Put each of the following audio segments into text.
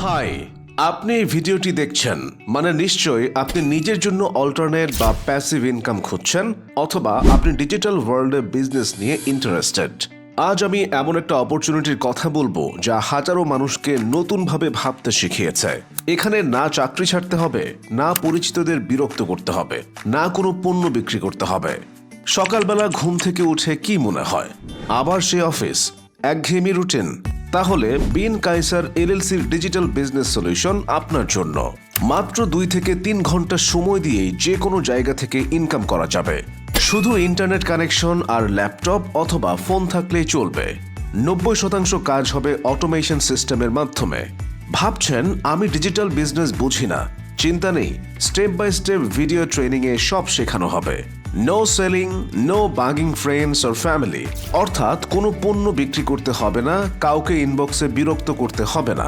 High, আপনি এই ভিডিওটি দেখছেন মানে নিশ্চয়ই আপনি নিজের জন্য অল্টারনেট বা প্যাসিভ ইনকাম খুঁজছেন, অথবা আপনি ডিজিটাল ওয়ার্ল্ডে বিজনেস নিয়ে ইন্টারেস্টেড। আজ আমি এমন একটা অপরচুনিটির কথা বলবো যা হাজারো মানুষকে নতুনভাবে ভাবতে শিখিয়েছে। এখানে না চাকরি ছাড়তে হবে, না পরিচিতদের বিরক্ত করতে হবে, না কোনো পণ্য বিক্রি করতে হবে। সকালবেলা ঘুম থেকে উঠে কি মনে হয়? আবার সে অফিস, একঘেয়েমি রুটিন? তাহলে বিন কাইসার এলএলসির ডিজিটাল বিজনেস সলিউশন আপনার জন্য। মাত্র 2 থেকে 3 ঘন্টা সময় দিয়েই যে কোনো জায়গা থেকে ইনকাম করা যাবে। শুধু ইন্টারনেট কানেকশন আর ল্যাপটপ অথবা ফোন থাকলেই চলবে। 90% কাজ হবে অটোমেশন সিস্টেমের মাধ্যমে। ভাবছেন আমি ডিজিটাল বিজনেস বুঝি না? চিন্তা নেই, স্টেপ বাই স্টেপ ভিডিও ট্রেনিংয়ে সব শেখানো হবে। No selling, no bugging friends or family, অর্থাৎ কোনো পণ্য বিক্রি করতে হবে না, কাউকে ইনবক্সে বিরক্ত করতে হবে না।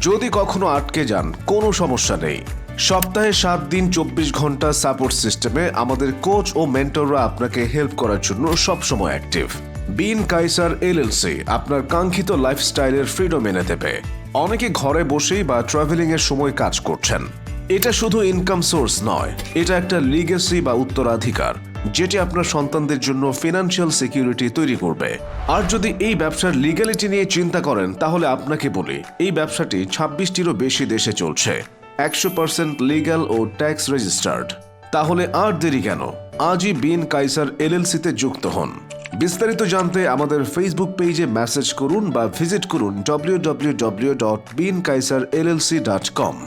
যদি কখনো আটকে যান, কোনো সমস্যা নেই। সপ্তাহে 7 দিন 24 ঘন্টা সাপোর্ট সিস্টেমে আমাদের কোচ ও মেন্টররা আপনাকে হেল্প করার জন্য সবসময় অ্যাক্টিভ। বিন কাইসার এলএলসি আপনার কাঙ্ক্ষিত লাইফস্টাইলের ফ্রিডম এনে দেবে। অনেকে ঘরে বসেই বা ট্রাভেলিং এর সময় কাজ করছেন। এটা শুধু ইনকাম সোর্স নয়, এটা একটা লিগেসি বা উত্তরাধিকার, যেটি আপনার সন্তানদের জন্য ফিনান্সিয়াল সিকিউরিটি তৈরি করবে। আর যদি এই ব্যবসার লিগ্যালিটি নিয়ে চিন্তা করেন, তাহলে আপনাকে বলি এই ব্যবসাটি 26টিরও বেশি দেশে চলছে, 100% লিগ্যাল ও ট্যাক্স রেজিস্টার্ড। তাহলে আর দেরি কেন? আজই বিন কাইসার এলএলসিতে যুক্ত হন। বিস্তারিত জানতে আমাদের ফেসবুক পেজে মেসেজ করুন বা ভিজিট করুন www.binkaisarllc.com।